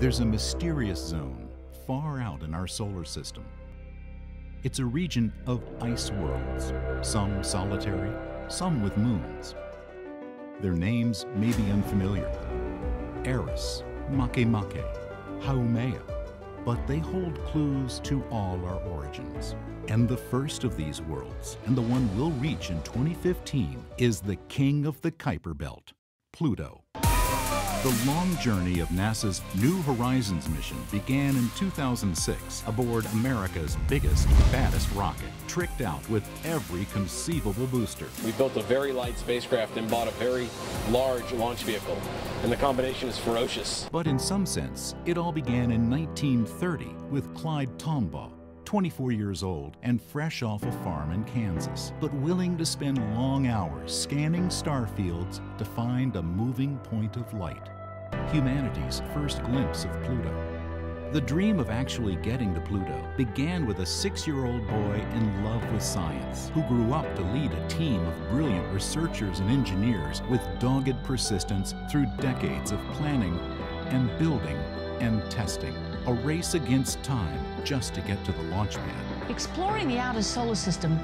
There's a mysterious zone far out in our solar system. It's a region of ice worlds, some solitary, some with moons. Their names may be unfamiliar: Eris, Makemake, Haumea, but they hold clues to all our origins. And the first of these worlds, and the one we'll reach in 2015, is the king of the Kuiper Belt, Pluto. The long journey of NASA's New Horizons mission began in 2006 aboard America's biggest, baddest rocket, tricked out with every conceivable booster. We built a very light spacecraft and bought a very large launch vehicle, and the combination is ferocious. But in some sense, it all began in 1930 with Clyde Tombaugh, 24 years old and fresh off a farm in Kansas, but willing to spend long hours scanning star fields to find a moving point of light. Humanity's first glimpse of Pluto. The dream of actually getting to Pluto began with a 6-year-old boy in love with science, who grew up to lead a team of brilliant researchers and engineers with dogged persistence through decades of planning and building and testing. A race against time just to get to the launch pad. Exploring the outer solar system,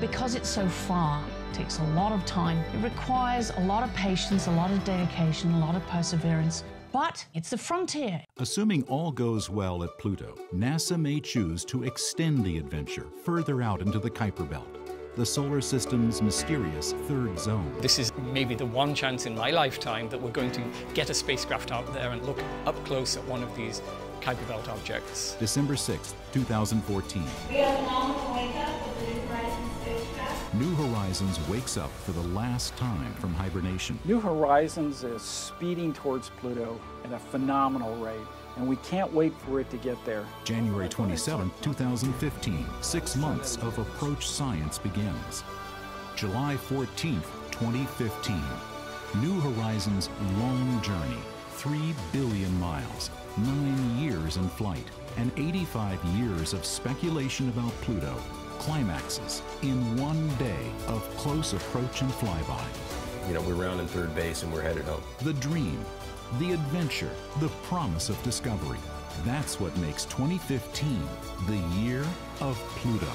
because it's so far, takes a lot of time. It requires a lot of patience, a lot of dedication, a lot of perseverance, but it's the frontier. Assuming all goes well at Pluto, NASA may choose to extend the adventure further out into the Kuiper Belt, the solar system's mysterious third zone. This is maybe the one chance in my lifetime that we're going to get a spacecraft out there and look up close at one of these Kuiper Belt objects. December 6, 2014. We have now to wake up with the New Horizons spacecraft. New Horizons wakes up for the last time from hibernation. New Horizons is speeding towards Pluto at a phenomenal rate, and we can't wait for it to get there. January 27, 2015, 6 months of approach science begins. July 14, 2015, New Horizons' long journey, 3 billion miles, 9 years in flight, and 85 years of speculation about Pluto, climaxes in one day of close approach and flyby. You know, we're rounding third base and we're headed home. The dream, the adventure, the promise of discovery. That's what makes 2015 the year of Pluto.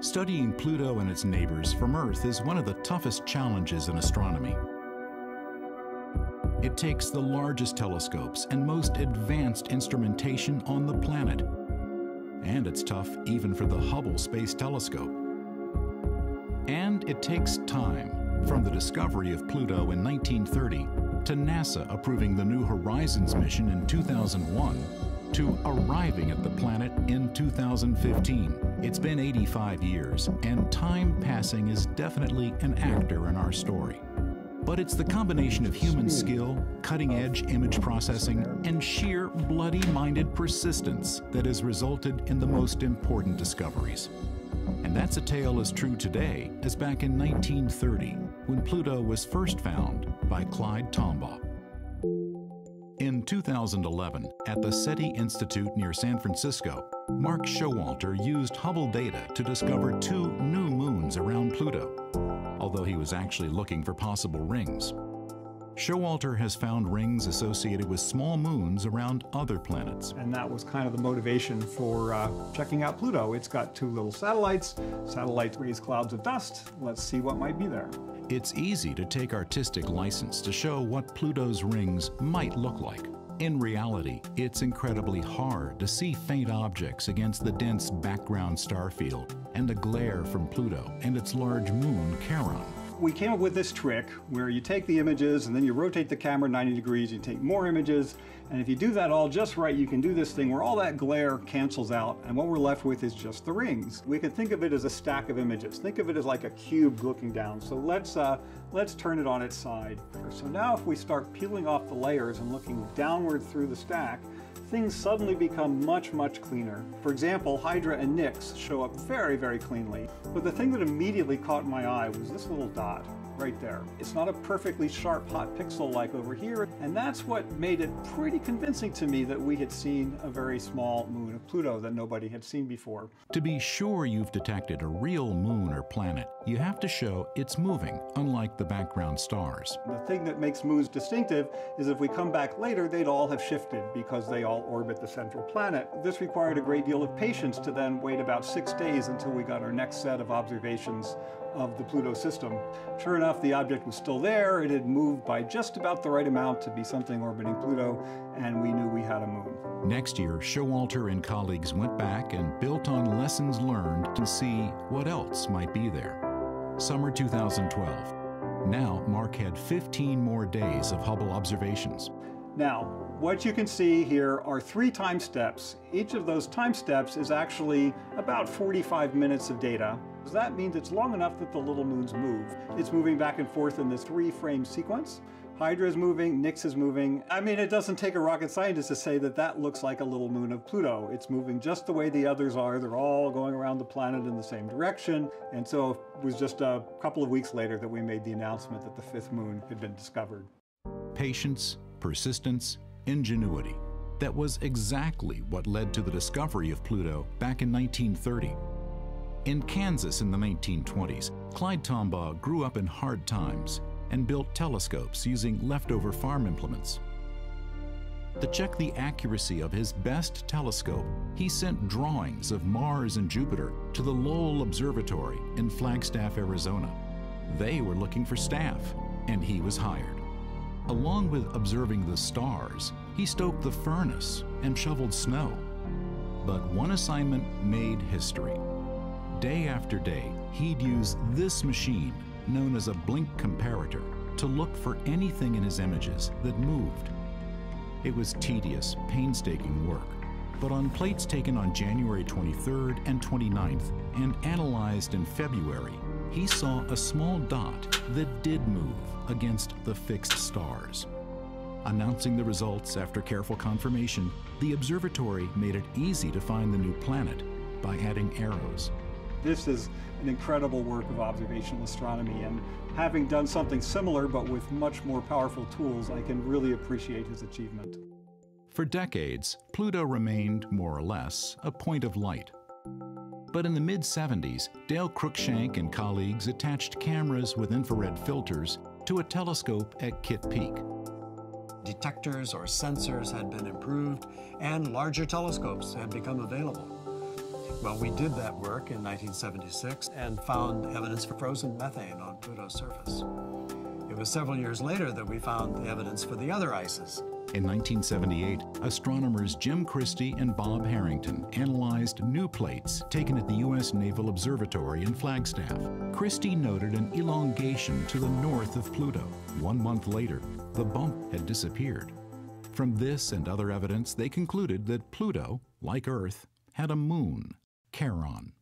Studying Pluto and its neighbors from Earth is one of the toughest challenges in astronomy. It takes the largest telescopes and most advanced instrumentation on the planet. And it's tough even for the Hubble Space Telescope. And it takes time, from the discovery of Pluto in 1930 to NASA approving the New Horizons mission in 2001 to arriving at the planet in 2015. It's been 85 years, and time passing is definitely an actor in our story. But it's the combination of human skill, cutting-edge image processing, and sheer bloody-minded persistence that has resulted in the most important discoveries. And that's a tale as true today as back in 1930, when Pluto was first found by Clyde Tombaugh. In 2011, at the SETI Institute near San Francisco, Mark Showalter used Hubble data to discover 2 new moons around Pluto, although he was actually looking for possible rings. Showalter has found rings associated with small moons around other planets. And that was kind of the motivation for checking out Pluto. It's got 2 little satellites. Satellites raise clouds of dust. Let's see what might be there. It's easy to take artistic license to show what Pluto's rings might look like. In reality, it's incredibly hard to see faint objects against the dense background star field and the glare from Pluto and its large moon, Charon. We came up with this trick where you take the images and then you rotate the camera 90 degrees, you take more images, and if you do that all just right, you can do this thing where all that glare cancels out, and what we're left with is just the rings. We can think of it as a stack of images. Think of it as like a cube looking down. So let's turn it on its side. So now if we start peeling off the layers and looking downward through the stack, things suddenly become much, much cleaner. For example, Hydra and Nix show up very, very cleanly. But the thing that immediately caught my eye was this little dot right there. It's not a perfectly sharp hot pixel like over here, and that's what made it pretty convincing to me that we had seen a very small moon of Pluto that nobody had seen before. To be sure you've detected a real moon or planet, you have to show it's moving, unlike the background stars. The thing that makes moons distinctive is if we come back later, they'd all have shifted because they all orbit the central planet. This required a great deal of patience to then wait about 6 days until we got our next set of observations of the Pluto system. Sure enough, the object was still there. It had moved by just about the right amount to be something orbiting Pluto, and we knew we had a moon. Next year, Showalter and colleagues went back and built on lessons learned to see what else might be there. Summer 2012. Now, Mark had 15 more days of Hubble observations. Now, what you can see here are 3 time steps. Each of those time steps is actually about 45 minutes of data. That means it's long enough that the little moons move. It's moving back and forth in this 3-frame sequence. Hydra is moving, Nix is moving. I mean, it doesn't take a rocket scientist to say that that looks like a little moon of Pluto. It's moving just the way the others are. They're all going around the planet in the same direction. And so it was just a couple of weeks later that we made the announcement that the 5th moon had been discovered. Patience, persistence, ingenuity. That was exactly what led to the discovery of Pluto back in 1930. In Kansas in the 1920s, Clyde Tombaugh grew up in hard times and built telescopes using leftover farm implements. To check the accuracy of his best telescope, he sent drawings of Mars and Jupiter to the Lowell Observatory in Flagstaff, Arizona. They were looking for staff, and he was hired. Along with observing the stars, he stoked the furnace and shoveled snow. But one assignment made history. Day after day, he'd use this machine, known as a blink comparator, to look for anything in his images that moved. It was tedious, painstaking work, but on plates taken on January 23rd and 29th and analyzed in February, he saw a small dot that did move against the fixed stars. Announcing the results after careful confirmation, the observatory made it easy to find the new planet by adding arrows. This is an incredible work of observational astronomy, and having done something similar but with much more powerful tools, I can really appreciate his achievement. For decades, Pluto remained, more or less, a point of light. But in the mid-70s, Dale Cruikshank and colleagues attached cameras with infrared filters to a telescope at Kitt Peak. Detectors or sensors had been improved, and larger telescopes had become available. Well, we did that work in 1976 and found evidence for frozen methane on Pluto's surface. It was several years later that we found the evidence for the other ices. In 1978, astronomers Jim Christie and Bob Harrington analyzed new plates taken at the U.S. Naval Observatory in Flagstaff. Christie noted an elongation to the north of Pluto. 1 month later, the bump had disappeared. From this and other evidence, they concluded that Pluto, like Earth, had a moon, Charon.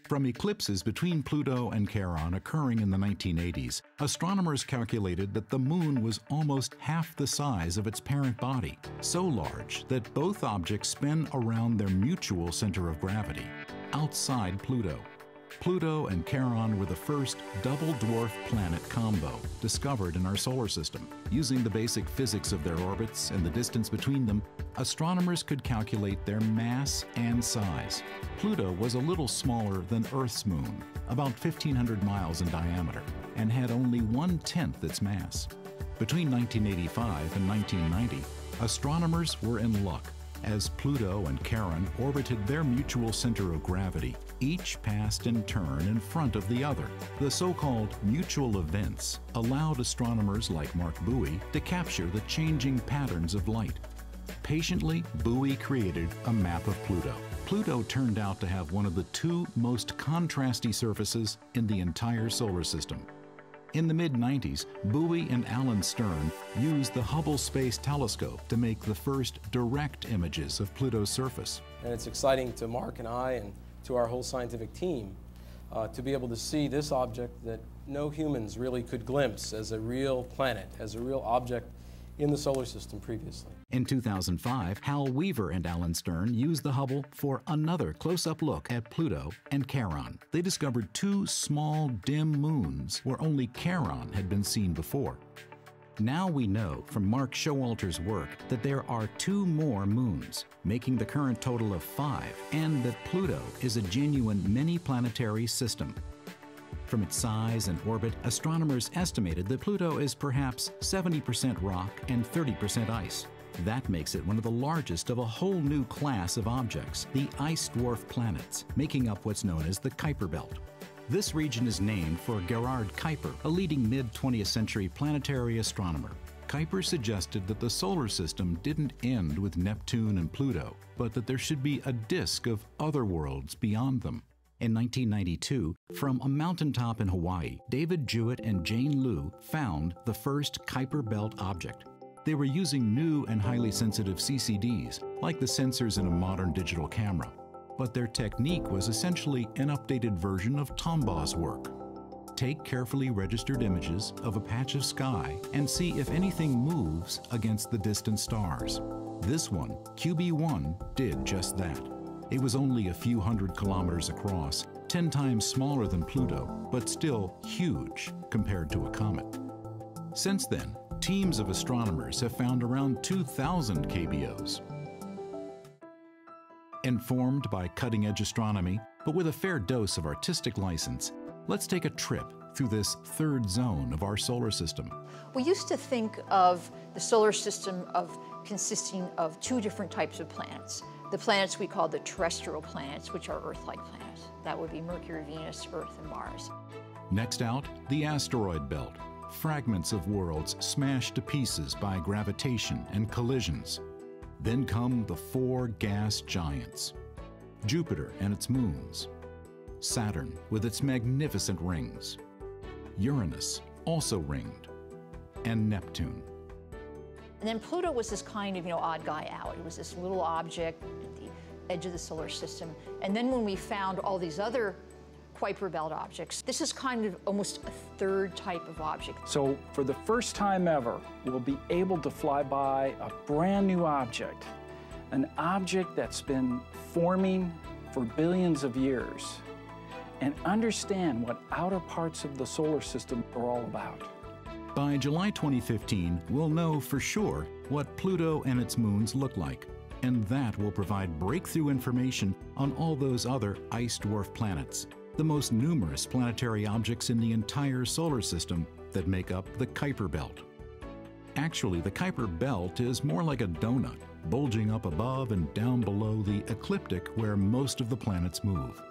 From eclipses between Pluto and Charon occurring in the 1980s, astronomers calculated that the moon was almost half the size of its parent body, so large that both objects spin around their mutual center of gravity, outside Pluto. Pluto and Charon were the first double dwarf planet combo discovered in our solar system. Using the basic physics of their orbits and the distance between them, astronomers could calculate their mass and size. Pluto was a little smaller than Earth's moon, about 1,500 miles in diameter, and had only 1/10 its mass. Between 1985 and 1990, astronomers were in luck. As Pluto and Charon orbited their mutual center of gravity, each passed in turn in front of the other. The so-called mutual events allowed astronomers like Mark Bowie to capture the changing patterns of light. Patiently, Bowie created a map of Pluto. Pluto turned out to have one of the 2 most contrasty surfaces in the entire solar system. In the mid-90s, Bowie and Alan Stern used the Hubble Space Telescope to make the first direct images of Pluto's surface. And it's exciting to Mark and I and to our whole scientific team to be able to see this object that no humans really could glimpse as a real planet, as a real object in the solar system previously. In 2005, Hal Weaver and Alan Stern used the Hubble for another close-up look at Pluto and Charon. They discovered two small, dim moons where only Charon had been seen before. Now we know from Mark Showalter's work that there are two more moons, making the current total of 5, and that Pluto is a genuine many-planetary system. From its size and orbit, astronomers estimated that Pluto is perhaps 70% rock and 30% ice. That makes it one of the largest of a whole new class of objects, the ice dwarf planets, making up what's known as the Kuiper Belt. This region is named for Gerhard Kuiper, a leading mid-20th century planetary astronomer. Kuiper suggested that the solar system didn't end with Neptune and Pluto, but that there should be a disk of other worlds beyond them. In 1992, from a mountaintop in Hawaii, David Jewett and Jane Liu found the first Kuiper Belt object. They were using new and highly sensitive CCDs, like the sensors in a modern digital camera. But their technique was essentially an updated version of Tombaw's work. Take carefully registered images of a patch of sky and see if anything moves against the distant stars. This one, QB1, did just that. It was only a few hundred kilometers across, 10 times smaller than Pluto, but still huge compared to a comet. Since then, teams of astronomers have found around 2,000 KBOs. Informed by cutting-edge astronomy, but with a fair dose of artistic license, let's take a trip through this third zone of our solar system. We used to think of the solar system consisting of two different types of planets. The planets we call the terrestrial planets, which are Earth-like planets. That would be Mercury, Venus, Earth, and Mars. Next out, the asteroid belt. Fragments of worlds smashed to pieces by gravitation and collisions. Then come the 4 gas giants. Jupiter and its moons. Saturn with its magnificent rings. Uranus, also ringed. And Neptune. And then Pluto was this kind of, odd guy out. It was this little object at the edge of the solar system. And then when we found all these other Kuiper Belt objects, this is kind of almost a third type of object. So for the first time ever, we'll be able to fly by a brand new object, an object that's been forming for billions of years, and understand what outer parts of the solar system are all about. By July 2015, we'll know for sure what Pluto and its moons look like, and that will provide breakthrough information on all those other ice dwarf planets, the most numerous planetary objects in the entire solar system that make up the Kuiper Belt. Actually, the Kuiper Belt is more like a donut, bulging up above and down below the ecliptic where most of the planets move.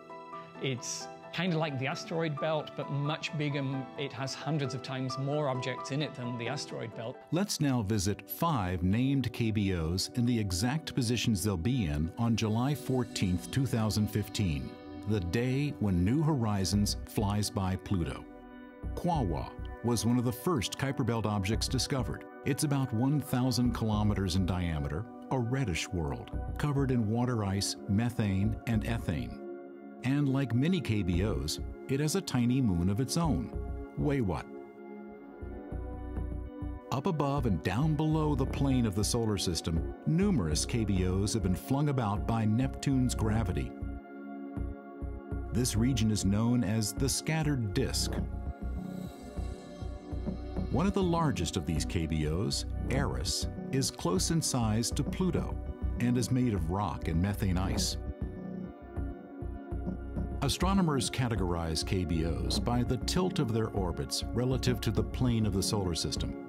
It's kind of like the asteroid belt, but much bigger. It has hundreds of times more objects in it than the asteroid belt. Let's now visit 5 named KBOs in the exact positions they'll be in on July 14th, 2015, the day when New Horizons flies by Pluto. Quawa was one of the first Kuiper Belt objects discovered. It's about 1,000 kilometers in diameter, a reddish world, covered in water ice, methane, and ethane. And like many KBOs, it has a tiny moon of its own, Waywa. Up above and down below the plane of the solar system, numerous KBOs have been flung about by Neptune's gravity. This region is known as the scattered disk. One of the largest of these KBOs, Eris, is close in size to Pluto and is made of rock and methane ice. Astronomers categorize KBOs by the tilt of their orbits relative to the plane of the solar system.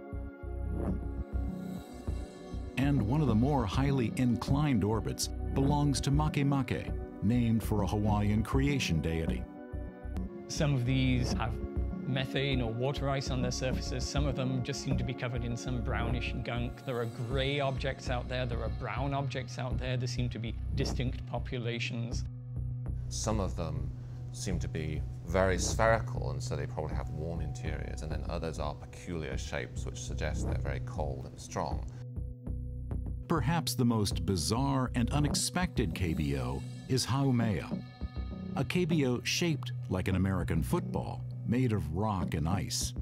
And one of the more highly inclined orbits belongs to Makemake, named for a Hawaiian creation deity. Some of these have methane or water ice on their surfaces. Some of them just seem to be covered in some brownish gunk. There are gray objects out there. There are brown objects out there. There seem to be distinct populations. Some of them seem to be very spherical, and so they probably have warm interiors, and then others are peculiar shapes which suggest they're very cold and strong. Perhaps the most bizarre and unexpected KBO is Haumea, a KBO shaped like an American football, made of rock and ice.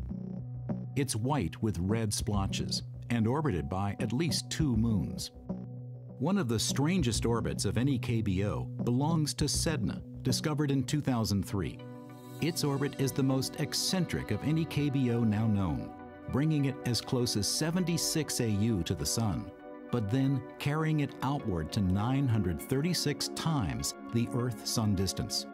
It's white with red splotches, and orbited by at least 2 moons. One of the strangest orbits of any KBO belongs to Sedna, discovered in 2003. Its orbit is the most eccentric of any KBO now known, bringing it as close as 76 AU to the Sun, but then carrying it outward to 936 times the Earth-Sun distance.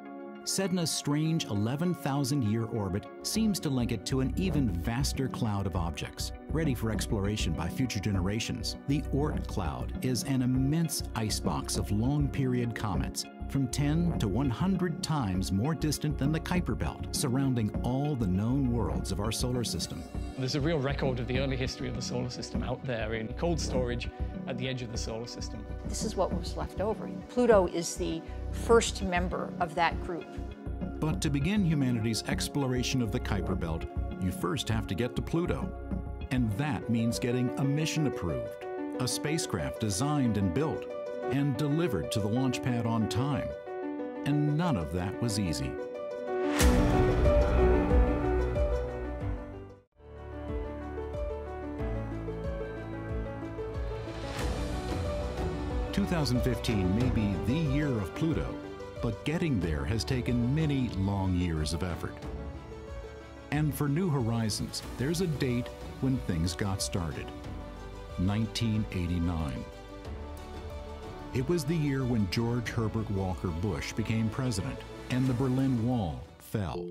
Sedna's strange 11,000-year orbit seems to link it to an even vaster cloud of objects, ready for exploration by future generations. The Oort cloud is an immense icebox of long-period comets, from 10 to 100 times more distant than the Kuiper Belt, surrounding all the known worlds of our solar system. There's a real record of the early history of the solar system out there in cold storage at the edge of the solar system. This is what was left over. Pluto is the first member of that group. But to begin humanity's exploration of the Kuiper Belt, you first have to get to Pluto. And that means getting a mission approved, a spacecraft designed and built, and delivered to the launch pad on time. And none of that was easy. "2015 may be the year of Pluto, but getting there has taken many long years of effort. And for New Horizons, there's a date when things got started: 1989. It was the year when George Herbert Walker Bush became president and the Berlin Wall fell.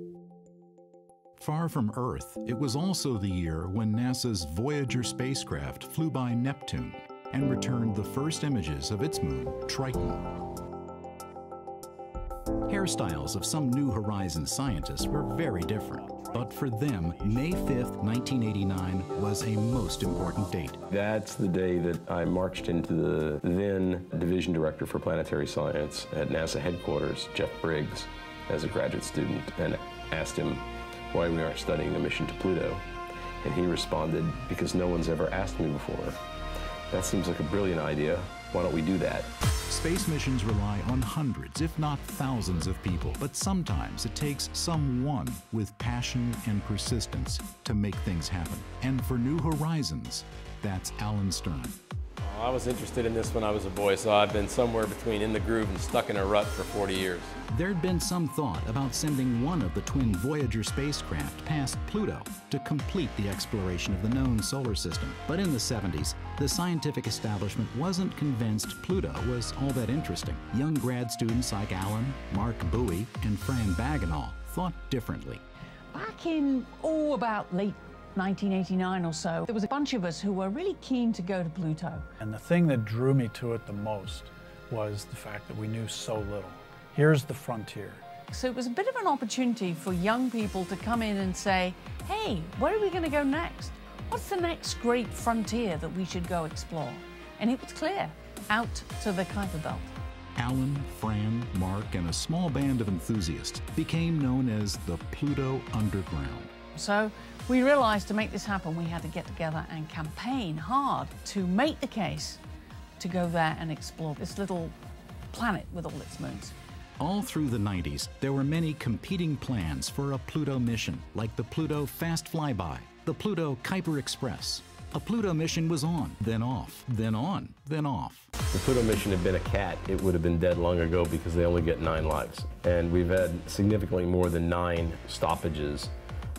Far from Earth, it was also the year when NASA's Voyager spacecraft flew by Neptune and returned the first images of its moon, Triton. Hairstyles of some New Horizons scientists were very different, but for them, May 5th, 1989 was a most important date. That's the day that I marched into the then Division Director for Planetary Science at NASA headquarters, Jeff Briggs, as a graduate student, and asked him why we aren't studying the mission to Pluto. And he responded, "Because no one's ever asked me before. That seems like a brilliant idea. Why don't we do that?" Space missions rely on hundreds, if not thousands of people, but sometimes it takes someone with passion and persistence to make things happen. And for New Horizons, that's Alan Stern. I was interested in this when I was a boy, so I've been somewhere between in the groove and stuck in a rut for 40 years. There'd been some thought about sending one of the twin Voyager spacecraft past Pluto to complete the exploration of the known solar system. But in the 70s, the scientific establishment wasn't convinced Pluto was all that interesting. Young grad students like Alan, Mark Bowie, and Fran Bagenal thought differently. Back in, about late 1989 or so, there was a bunch of us who were really keen to go to Pluto. And the thing that drew me to it the most was the fact that we knew so little. Here's the frontier. So it was a bit of an opportunity for young people to come in and say, hey, where are we going to go next? What's the next great frontier that we should go explore? And it was clear, out to the Kuiper Belt. Alan, Fran, Mark, and a small band of enthusiasts became known as the Pluto Underground. So we realized to make this happen, we had to get together and campaign hard to make the case to go there and explore this little planet with all its moons. All through the 90s, there were many competing plans for a Pluto mission, like the Pluto Fast Flyby, the Pluto Kuiper Express. A Pluto mission was on, then off, then on, then off. If the Pluto mission had been a cat, it would have been dead long ago because they only get 9 lives. And we've had significantly more than 9 stoppages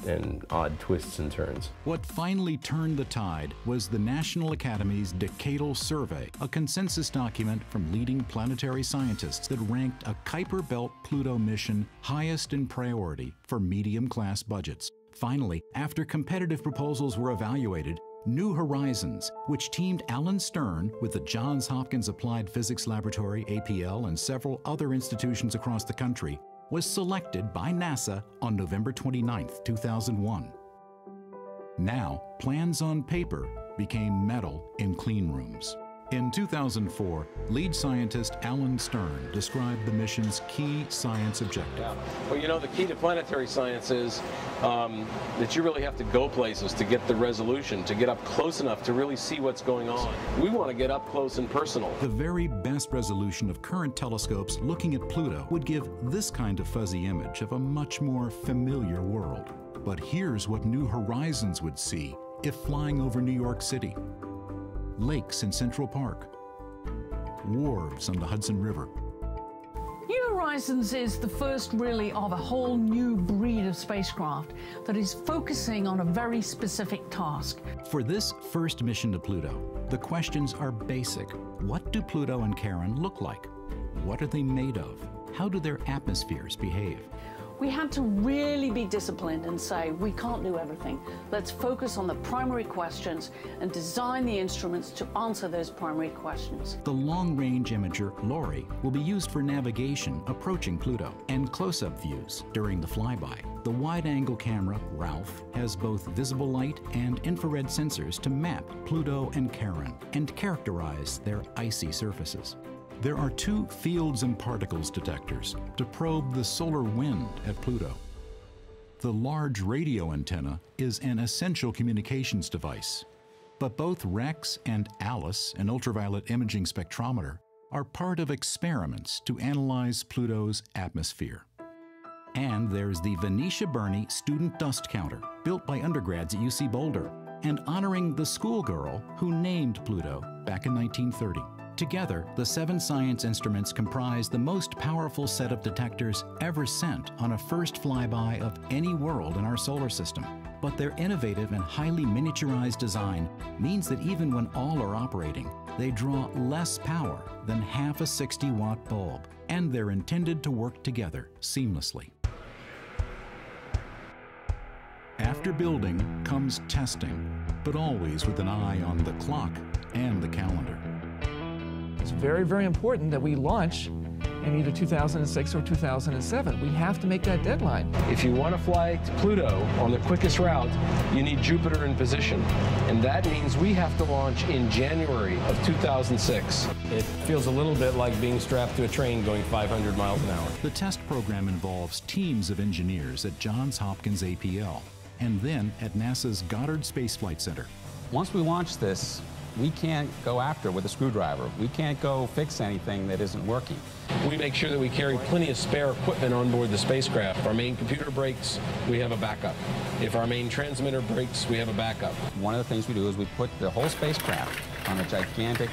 and odd twists and turns. What finally turned the tide was the National Academy's Decadal Survey, a consensus document from leading planetary scientists that ranked a Kuiper Belt Pluto mission highest in priority for medium-class budgets. Finally, after competitive proposals were evaluated, New Horizons, which teamed Alan Stern with the Johns Hopkins Applied Physics Laboratory, APL, and several other institutions across the country, was selected by NASA on November 29, 2001. Now, plans on paper became metal in clean rooms. In 2004, lead scientist Alan Stern described the mission's key science objective. Well, you know, the key to planetary science is that you really have to go places to get the resolution, to get up close enough to really see what's going on. We want to get up close and personal. The very best resolution of current telescopes looking at Pluto would give this kind of fuzzy image of a much more familiar world. But here's what New Horizons would see if flying over New York City, lakes in Central Park, wharves on the Hudson River. New Horizons is the first really of a whole new breed of spacecraft that is focusing on a very specific task. For this first mission to Pluto, the questions are basic. What do Pluto and Charon look like? What are they made of? How do their atmospheres behave? We had to really be disciplined and say, we can't do everything. Let's focus on the primary questions and design the instruments to answer those primary questions. The long-range imager, LORRI, will be used for navigation approaching Pluto and close-up views during the flyby. The wide-angle camera, RALPH, has both visible light and infrared sensors to map Pluto and Charon and characterize their icy surfaces. There are 2 fields and particles detectors to probe the solar wind at Pluto. The large radio antenna is an essential communications device, but both REX and ALICE, an ultraviolet imaging spectrometer, are part of experiments to analyze Pluto's atmosphere. And there's the Venetia Burney Student Dust Counter, built by undergrads at UC Boulder, and honoring the schoolgirl who named Pluto back in 1930. Together, the 7 science instruments comprise the most powerful set of detectors ever sent on a first flyby of any world in our solar system. But their innovative and highly miniaturized design means that even when all are operating, they draw less power than half a 60-watt bulb, and they're intended to work together seamlessly. After building comes testing, but always with an eye on the clock and the calendar. It's very, very important that we launch in either 2006 or 2007. We have to make that deadline. If you want to fly to Pluto on the quickest route, you need Jupiter in position. And that means we have to launch in January of 2006. It feels a little bit like being strapped to a train going 500 miles an hour. The test program involves teams of engineers at Johns Hopkins APL and then at NASA's Goddard Space Flight Center. Once we launch this, we can't go after it with a screwdriver. We can't go fix anything that isn't working. We make sure that we carry plenty of spare equipment on board the spacecraft. If our main computer breaks, we have a backup. If our main transmitter breaks, we have a backup. One of the things we do is we put the whole spacecraft on a gigantic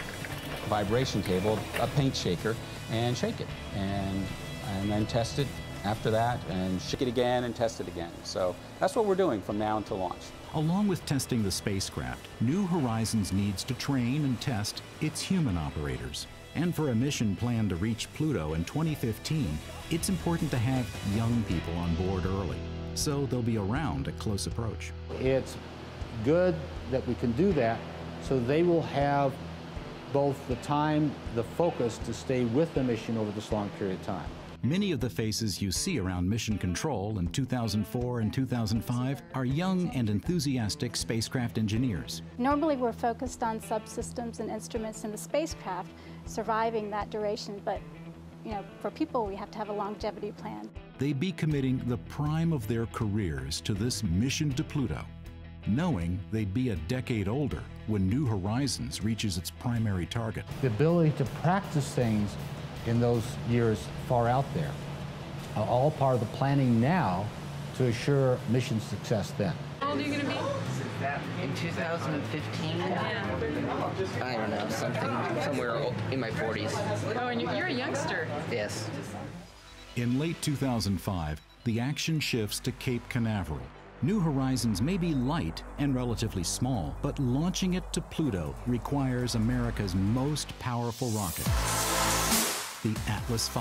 vibration table, a paint shaker, and shake it. And then test it after that, and shake it again and test it again. So that's what we're doing from now until launch. Along with testing the spacecraft, New Horizons needs to train and test its human operators. And for a mission planned to reach Pluto in 2015, it's important to have young people on board early, so they'll be around at close approach. It's good that we can do that, so they will have both the time, the focus to stay with the mission over this long period of time. Many of the faces you see around Mission Control in 2004 and 2005 are young and enthusiastic spacecraft engineers. Normally we're focused on subsystems and instruments in the spacecraft surviving that duration, but for people we have to have a longevity plan. They'd be committing the prime of their careers to this mission to Pluto, knowing they'd be a decade older when New Horizons reaches its primary target. The ability to practice things in those years far out there are all part of the planning now to assure mission success then. How old are you going to be? In 2015? I don't know, somewhere in my 40s. Oh, and you're a youngster. Yes. In late 2005, the action shifts to Cape Canaveral. New Horizons may be light and relatively small, but launching it to Pluto requires America's most powerful rocket, the Atlas V.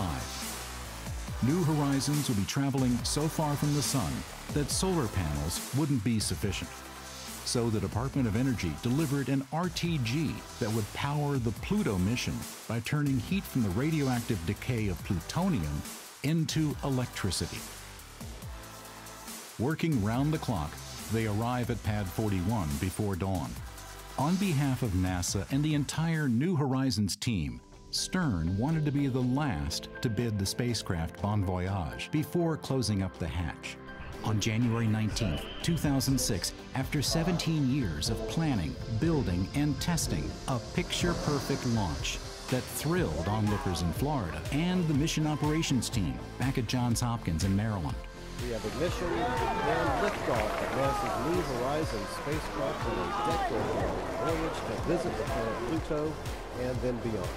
New Horizons will be traveling so far from the sun that solar panels wouldn't be sufficient. So the Department of Energy delivered an RTG that would power the Pluto mission by turning heat from the radioactive decay of plutonium into electricity. Working round the clock, they arrive at Pad 41 before dawn. On behalf of NASA and the entire New Horizons team, Stern wanted to be the last to bid the spacecraft bon voyage before closing up the hatch. On January 19, 2006, after 17 years of planning, building, and testing, a picture-perfect launch that thrilled onlookers in Florida and the mission operations team back at Johns Hopkins in Maryland. We have ignition and liftoff of NASA's New Horizons spacecraft on a decade-long voyage to visit the planet Pluto and then beyond.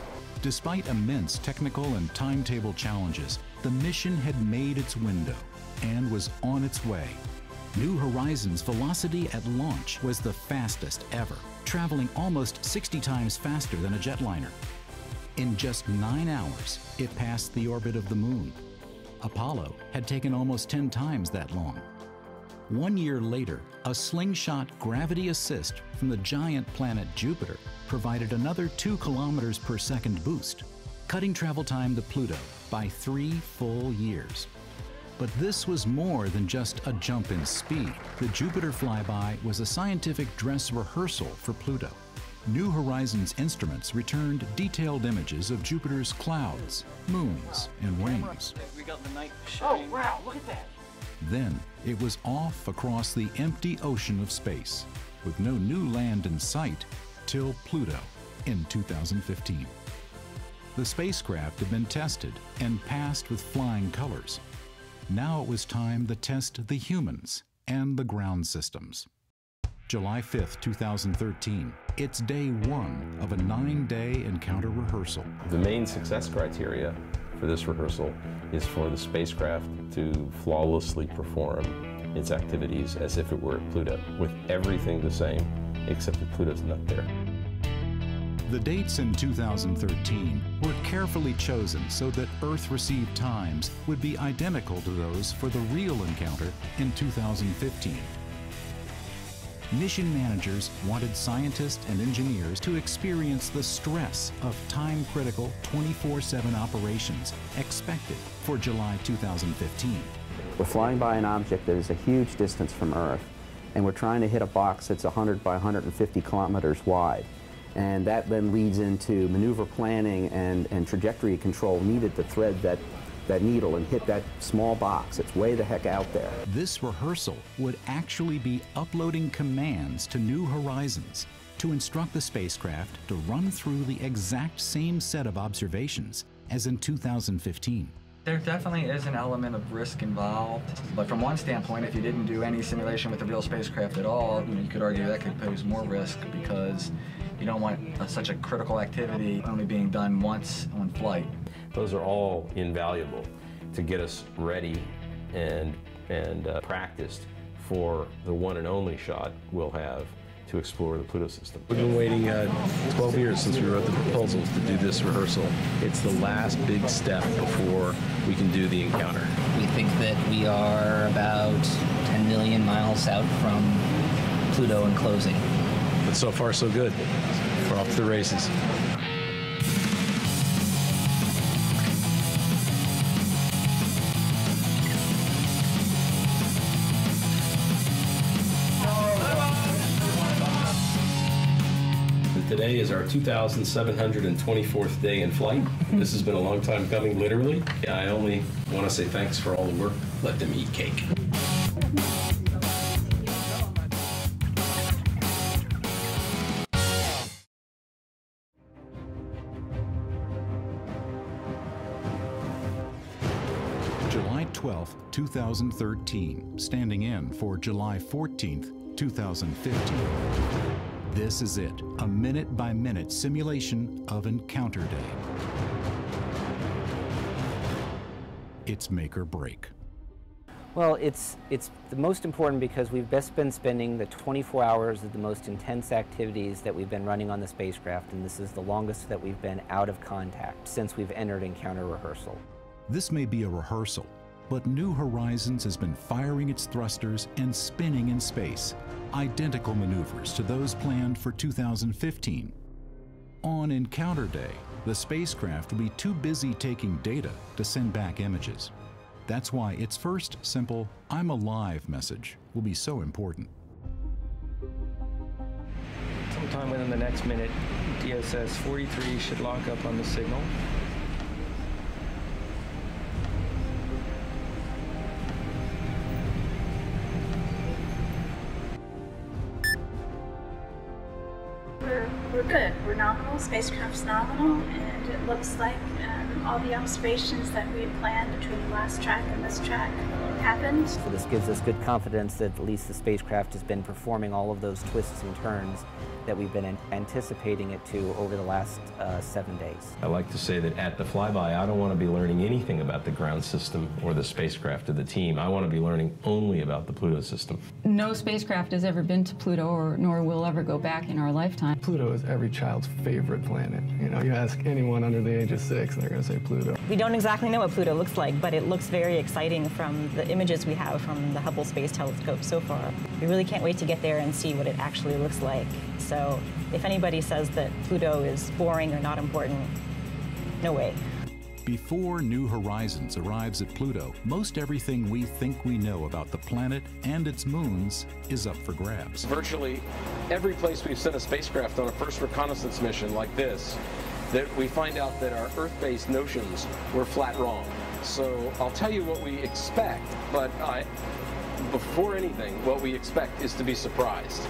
Despite immense technical and timetable challenges, the mission had made its window and was on its way. New Horizons' velocity at launch was the fastest ever, traveling almost 60 times faster than a jetliner. In just 9 hours, it passed the orbit of the Moon. Apollo had taken almost 10 times that long. 1 year later, a slingshot gravity assist from the giant planet Jupiter provided another 2 kilometers per second boost, cutting travel time to Pluto by 3 full years. But this was more than just a jump in speed. The Jupiter flyby was a scientific dress rehearsal for Pluto. New Horizons instruments returned detailed images of Jupiter's clouds, moons, and rings. We got the night shine. Oh, wow, look at that. Then it was off across the empty ocean of space, with no new land in sight till Pluto in 2015. The spacecraft had been tested and passed with flying colors. Now it was time to test the humans and the ground systems. July 5th, 2013. It's day 1 of a 9-day encounter rehearsal. The main success criteria for this rehearsal is for the spacecraft to flawlessly perform its activities as if it were at Pluto, with everything the same, except that Pluto's not there. The dates in 2013 were carefully chosen so that Earth received times would be identical to those for the real encounter in 2015. Mission managers wanted scientists and engineers to experience the stress of time-critical 24/7 operations expected for July 2015. We're flying by an object that is a huge distance from Earth, and we're trying to hit a box that's 100 by 150 kilometers wide. And that then leads into maneuver planning and trajectory control needed to thread that needle and hit that small box. It's way the heck out there. This rehearsal would actually be uploading commands to New Horizons to instruct the spacecraft to run through the exact same set of observations as in 2015. There definitely is an element of risk involved, but from one standpoint, if you didn't do any simulation with the real spacecraft at all, you could argue that could pose more risk because you don't want such a critical activity only being done once on flight. Those are all invaluable to get us ready and practiced for the one and only shot we'll have to explore the Pluto system. We've been waiting 12 years since we wrote the proposals to do this rehearsal. It's the last big step before we can do the encounter. We think that we are about 10 million miles out from Pluto and closing. But so far, so good. We're off to the races. Today is our 2,724th day in flight. This has been a long time coming, literally. I only want to say thanks for all the work. Let them eat cake. July 12th, 2013, standing in for July 14th, 2015. This is it, a minute-by-minute simulation of Encounter Day. It's make or break. Well, it's the most important because we've best been spending the 24 hours of the most intense activities that we've been running on the spacecraft, and this is the longest that we've been out of contact since we've entered encounter rehearsal. This may be a rehearsal, but New Horizons has been firing its thrusters and spinning in space, identical maneuvers to those planned for 2015. On Encounter Day, the spacecraft will be too busy taking data to send back images. That's why its first simple "I'm alive" message will be so important. Sometime within the next minute, DSS 43 should lock up on the signal. We're good. We're nominal. Spacecraft's nominal, and it looks like All the observations that we had planned between the last track and this track happened. So this gives us good confidence that at least the spacecraft has been performing all of those twists and turns that we've been anticipating it to over the last 7 days. I like to say that at the flyby, I don't want to be learning anything about the ground system or the spacecraft or the team. I want to be learning only about the Pluto system. No spacecraft has ever been to Pluto, nor will ever go back in our lifetime. Pluto is every child's favorite planet. You know, you ask anyone under the age of 6, and they're going to say Pluto. We don't exactly know what Pluto looks like, but it looks very exciting from the images we have from the Hubble Space Telescope so far. We really can't wait to get there and see what it actually looks like. So if anybody says that Pluto is boring or not important, no way. Before New Horizons arrives at Pluto, most everything we think we know about the planet and its moons is up for grabs. Virtually every place we've sent a spacecraft on a first reconnaissance mission like this, that we find out that our Earth-based notions were flat wrong. So I'll tell you what we expect, but before anything, what we expect is to be surprised.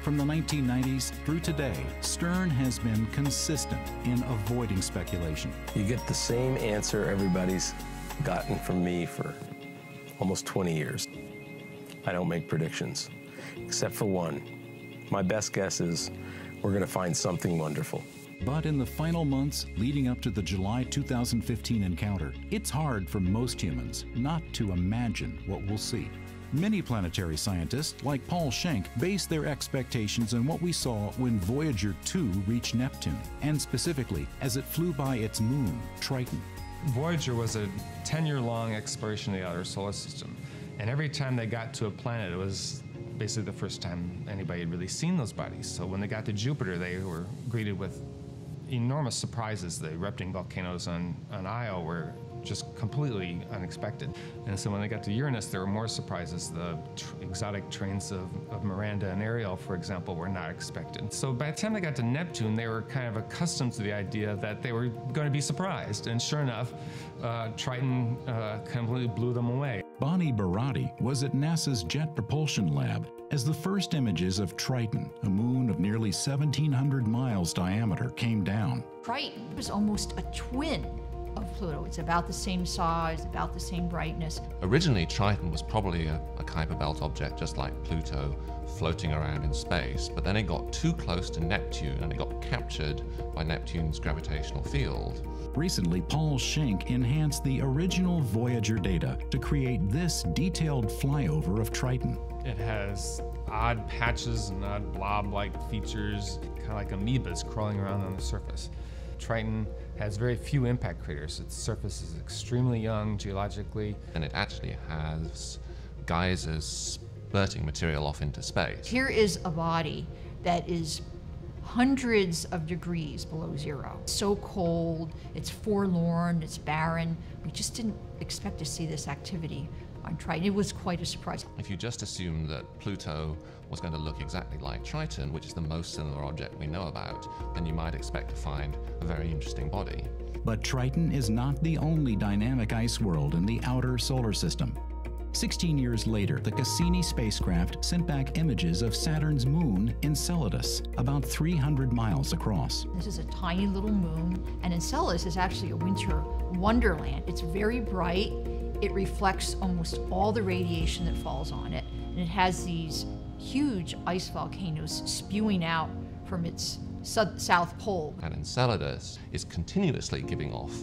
From the 1990s through today, Stern has been consistent in avoiding speculation. You get the same answer everybody's gotten from me for almost 20 years. I don't make predictions, except for one. My best guess is we're going to find something wonderful. But in the final months leading up to the July 2015 encounter, it's hard for most humans not to imagine what we'll see. Many planetary scientists, like Paul Schenk, base their expectations on what we saw when Voyager 2 reached Neptune, and specifically as it flew by its moon, Triton. Voyager was a 10-year-long exploration of the outer solar system, and every time they got to a planet, it was basically the first time anybody had really seen those bodies. So when they got to Jupiter, they were greeted with enormous surprises. The erupting volcanoes on Io were just completely unexpected. And so when they got to Uranus, there were more surprises. The exotic trains of Miranda and Ariel, for example, were not expected. So by the time they got to Neptune, they were kind of accustomed to the idea that they were going to be surprised. And sure enough, Triton completely blew them away. Bonnie Barati was at NASA's Jet Propulsion Lab as the first images of Triton, a moon of nearly 1,700 miles diameter, came down. Triton was almost a twin of Pluto. It's about the same size, about the same brightness. Originally, Triton was probably a Kuiper Belt object, just like Pluto, floating around in space, but then it got too close to Neptune and it got captured by Neptune's gravitational field. Recently, Paul Schenk enhanced the original Voyager data to create this detailed flyover of Triton. It has odd patches and odd blob-like features, kind of like amoebas crawling around on the surface. Triton has very few impact craters. Its surface is extremely young geologically. And it actually has geysers spurting material off into space. Here is a body that is hundreds of degrees below zero. It's so cold, it's forlorn, it's barren. We just didn't expect to see this activity on Triton. It was quite a surprise. If you just assume that Pluto was going to look exactly like Triton, which is the most similar object we know about, then you might expect to find a very interesting body. But Triton is not the only dynamic ice world in the outer solar system. 16 years later, the Cassini spacecraft sent back images of Saturn's moon, Enceladus, about 300 miles across. This is a tiny little moon, and Enceladus is actually a winter wonderland. It's very bright. It reflects almost all the radiation that falls on it, and it has these huge ice volcanoes spewing out from its south pole. And Enceladus is continuously giving off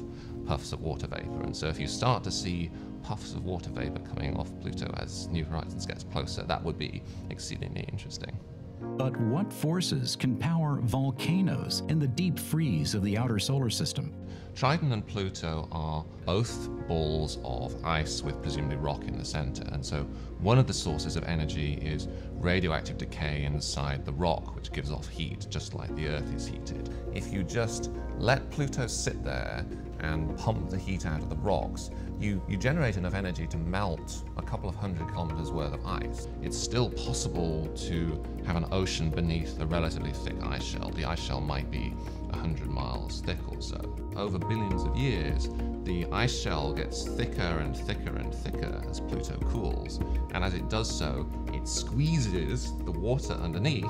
puffs of water vapor, and so if you start to see puffs of water vapor coming off Pluto as New Horizons gets closer, that would be exceedingly interesting. But what forces can power volcanoes in the deep freeze of the outer solar system? Triton and Pluto are both balls of ice with presumably rock in the center, and so one of the sources of energy is radioactive decay inside the rock, which gives off heat, just like the Earth is heated. If you just let Pluto sit there and pump the heat out of the rocks, you generate enough energy to melt a couple of 100 kilometers worth of ice. It's still possible to have an ocean beneath a relatively thick ice shell. The ice shell might be 100 miles thick or so. Over billions of years, the ice shell gets thicker and thicker and thicker as Pluto cools, and as it does so, it squeezes the water underneath,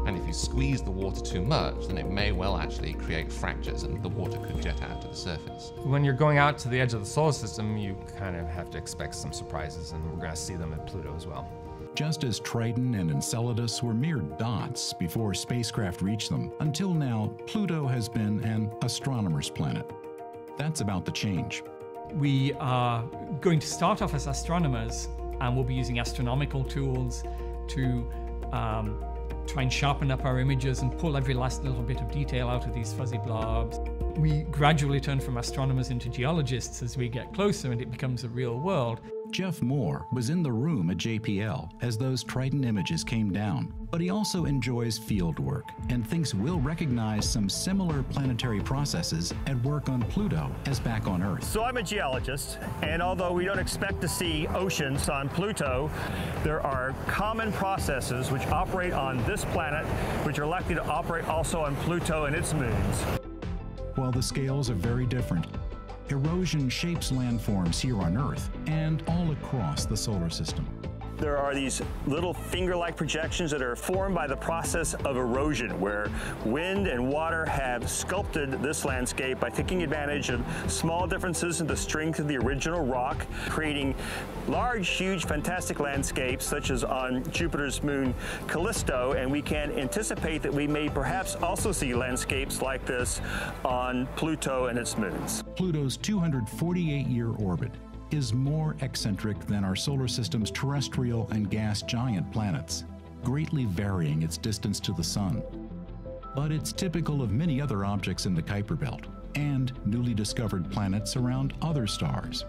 and if you squeeze the water too much, then it may well actually create fractures and the water could jet out to the surface. When you're going out to the edge of the solar system, you kind of have to expect some surprises, and we're going to see them at Pluto as well. Just as Triton and Enceladus were mere dots before spacecraft reached them, until now, Pluto has been an astronomer's planet. That's about to change. We are going to start off as astronomers, and we'll be using astronomical tools to try and sharpen up our images and pull every last little bit of detail out of these fuzzy blobs. We gradually turn from astronomers into geologists as we get closer and it becomes a real world. Jeff Moore was in the room at JPL as those Triton images came down, but he also enjoys field work and thinks we'll recognize some similar planetary processes at work on Pluto as back on Earth. So I'm a geologist, and although we don't expect to see oceans on Pluto, there are common processes which operate on this planet, which are likely to operate also on Pluto and its moons. While the scales are very different, erosion shapes landforms here on Earth and all across the solar system. There are these little finger-like projections that are formed by the process of erosion, where wind and water have sculpted this landscape by taking advantage of small differences in the strength of the original rock, creating large, huge, fantastic landscapes, such as on Jupiter's moon Callisto, and we can anticipate that we may perhaps also see landscapes like this on Pluto and its moons. Pluto's 248-year orbit is more eccentric than our solar system's terrestrial and gas giant planets, greatly varying its distance to the Sun. But it's typical of many other objects in the Kuiper Belt and newly discovered planets around other stars.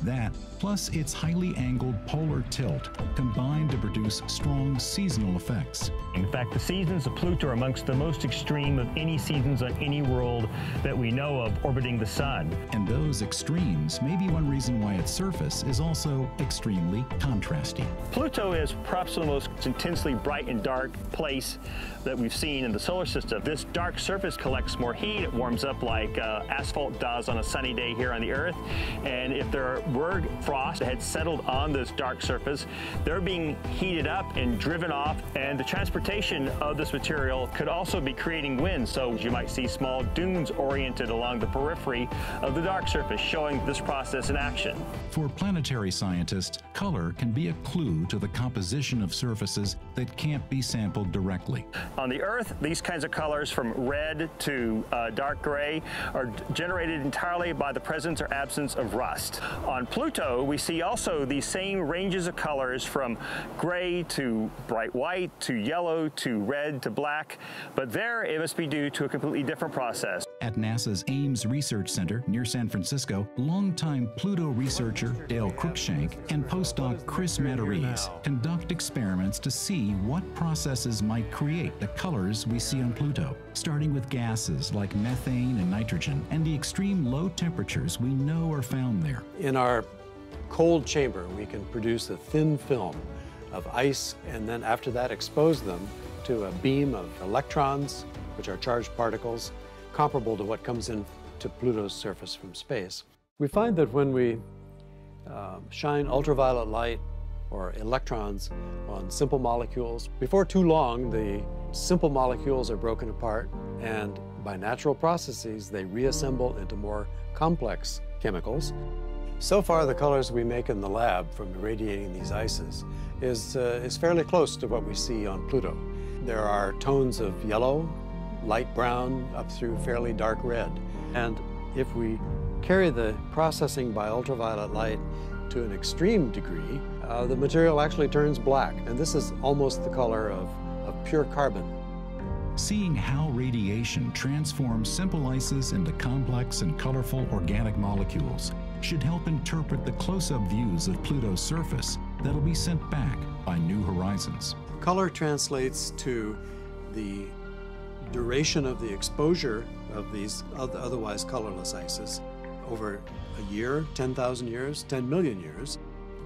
That, plus its highly angled polar tilt, combine to produce strong seasonal effects. In fact, the seasons of Pluto are amongst the most extreme of any seasons on any world that we know of orbiting the Sun. And those extremes may be one reason why its surface is also extremely contrasty. Pluto is perhaps the most intensely bright and dark place that we've seen in the solar system. This dark surface collects more heat. It warms up like asphalt does on a sunny day here on the Earth. And if there were frost that had settled on this dark surface, they're being heated up and driven off, and the transportation of this material could also be creating wind. So you might see small dunes oriented along the periphery of the dark surface, showing this process in action. For planetary scientists, color can be a clue to the composition of surfaces that can't be sampled directly. On the Earth, these kinds of colors from red to dark gray are generated entirely by the presence or absence of rust. On Pluto, we see also these same ranges of colors from gray to bright white to yellow to red to black, but there it must be due to a completely different process. At NASA's Ames Research Center near San Francisco, longtime Pluto researcher Dale Cruikshank and postdoc Chris Matarese conduct experiments to see what processes might create the colors we see on Pluto, starting with gases like methane and nitrogen and the extreme low temperatures we know are found there. In our cold chamber, we can produce a thin film of ice, and then after that expose them to a beam of electrons, which are charged particles, comparable to what comes in to Pluto's surface from space. We find that when we shine ultraviolet light or electrons on simple molecules, before too long the simple molecules are broken apart, and by natural processes they reassemble into more complex chemicals. So far, the colors we make in the lab from irradiating these ices is fairly close to what we see on Pluto. There are tones of yellow, light brown, up through fairly dark red. And if we carry the processing by ultraviolet light to an extreme degree, the material actually turns black. And this is almost the color of pure carbon. Seeing how radiation transforms simple ices into complex and colorful organic molecules should help interpret the close-up views of Pluto's surface that'll be sent back by New Horizons. Color translates to the duration of the exposure of these otherwise colorless ices over a year, 10,000 years, 10 million years.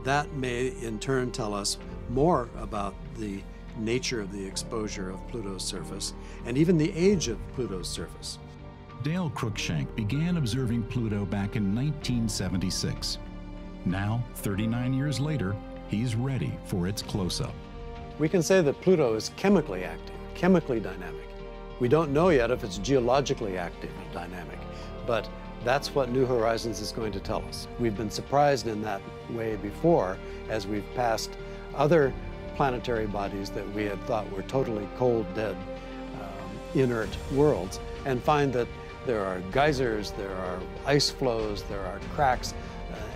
That may in turn tell us more about the nature of the exposure of Pluto's surface, and even the age of Pluto's surface. Dale Cruikshank began observing Pluto back in 1976. Now, 39 years later, he's ready for its close-up. We can say that Pluto is chemically active, chemically dynamic. We don't know yet if it's geologically active and dynamic, but that's what New Horizons is going to tell us. We've been surprised in that way before as we've passed other planetary bodies that we had thought were totally cold, dead, inert worlds, and find that there are geysers, there are ice flows, there are cracks,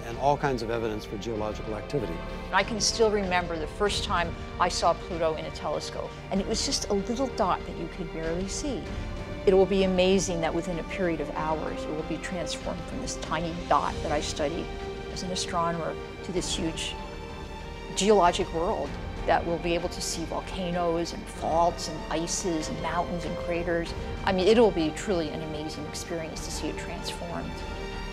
and all kinds of evidence for geological activity. I can still remember the first time I saw Pluto in a telescope, and it was just a little dot that you could barely see. It will be amazing that within a period of hours, it will be transformed from this tiny dot that I studied as an astronomer to this huge geologic world that will be able to see volcanoes and faults and ices and mountains and craters. I mean, it'll be truly an amazing experience to see it transformed.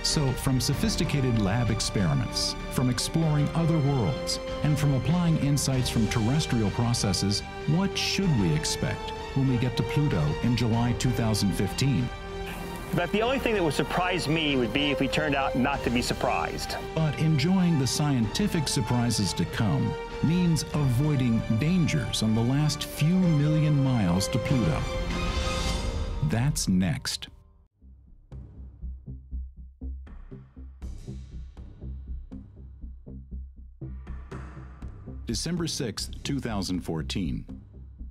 So, from sophisticated lab experiments, from exploring other worlds, and from applying insights from terrestrial processes, what should we expect when we get to Pluto in July 2015? But the only thing that would surprise me would be if we turned out not to be surprised. But enjoying the scientific surprises to come means avoiding dangers on the last few million miles to Pluto. That's next. December 6, 2014.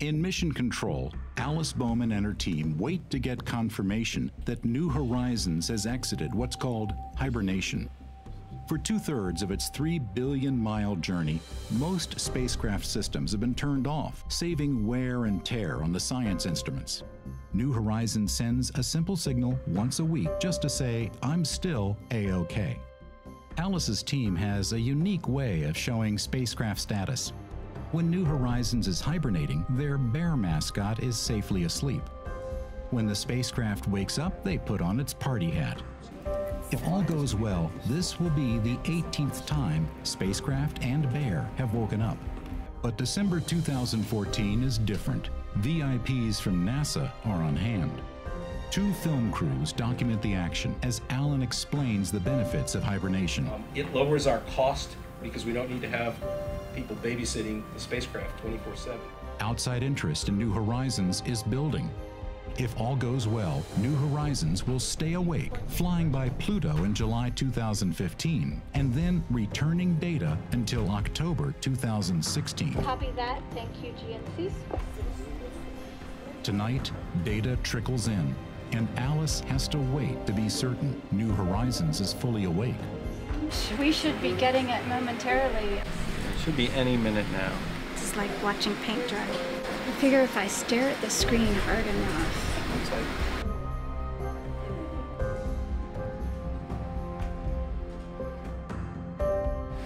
In Mission Control, Alice Bowman and her team wait to get confirmation that New Horizons has exited what's called hibernation. For 2/3 of its 3 billion-mile journey, most spacecraft systems have been turned off, saving wear and tear on the science instruments. New Horizons sends a simple signal once a week just to say, "I'm still A-OK." Alice's team has a unique way of showing spacecraft status. When New Horizons is hibernating, their bear mascot is safely asleep. When the spacecraft wakes up, they put on its party hat. If all goes well, this will be the 18th time spacecraft and bear have woken up. But December 2014 is different. VIPs from NASA are on hand. 2 film crews document the action as Alan explains the benefits of hibernation. It lowers our cost because we don't need to have people babysitting the spacecraft 24/7. Outside interest in New Horizons is building. If all goes well, New Horizons will stay awake, flying by Pluto in July 2015, and then returning data until October 2016. Copy that. Thank you, GNCs. Tonight, data trickles in, and Alice has to wait to be certain New Horizons is fully awake. We should be getting it momentarily. Should be any minute now. It's like watching paint dry. I figure if I stare at the screen hard enough.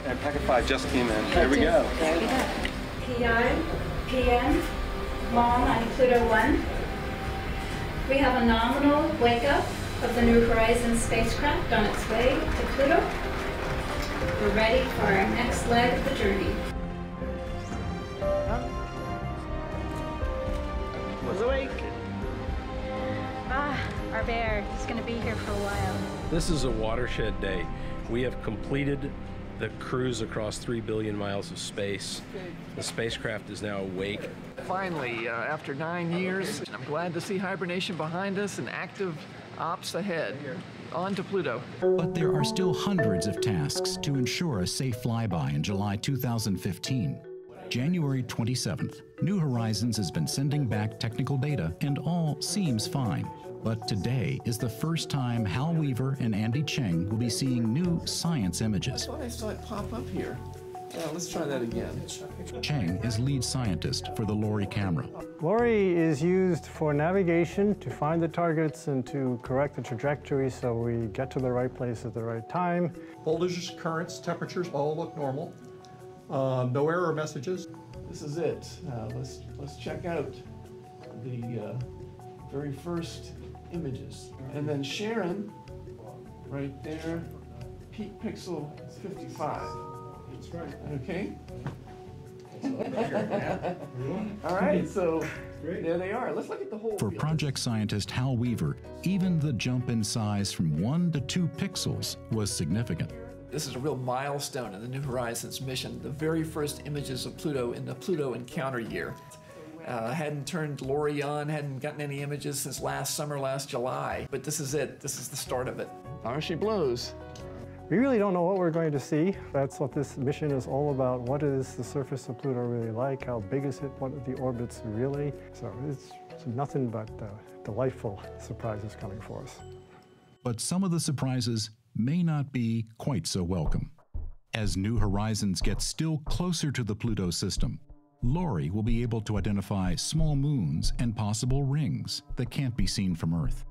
And packet 5 just came in. There we go. PI, PM, Mom on Pluto 1. We have a nominal wake-up of the New Horizons spacecraft on its way to Pluto. We're ready for our next leg of the journey. Was awake. Our bear. He's going to be here for a while. This is a watershed day. We have completed the cruise across 3 billion miles of space. The spacecraft is now awake. Finally, after 9 years, I'm glad to see hibernation behind us and active ops ahead. On to Pluto. But there are still hundreds of tasks to ensure a safe flyby in July 2015. January 27th, New Horizons has been sending back technical data and all seems fine. But today is the first time Hal Weaver and Andy Cheng will be seeing new science images. I thought I saw it pop up here. Let's try that again. Cheng is lead scientist for the LORRI camera. LORRI is used for navigation to find the targets and to correct the trajectory so we get to the right place at the right time. Voltages, currents, temperatures all look normal. No error messages. This is it. Let's check out the very first images. And then Sharon, right there, peak pixel 55. That's right. Okay. All right, so there they are. Let's look at the whole For field. project scientist Hal Weaver, even the jump in size from 1 to 2 pixels was significant. This is a real milestone in the New Horizons mission, the very first images of Pluto in the Pluto encounter year. Hadn't turned Lori on, hadn't gotten any images since last summer, last July, but this is it. This is the start of it. There she blows. We really don't know what we're going to see. That's what this mission is all about. What is the surface of Pluto really like? How big is it? What are the orbits really? So it's nothing but delightful surprises coming for us. But some of the surprises may not be quite so welcome. As New Horizons gets still closer to the Pluto system, Lori will be able to identify small moons and possible rings that can't be seen from Earth.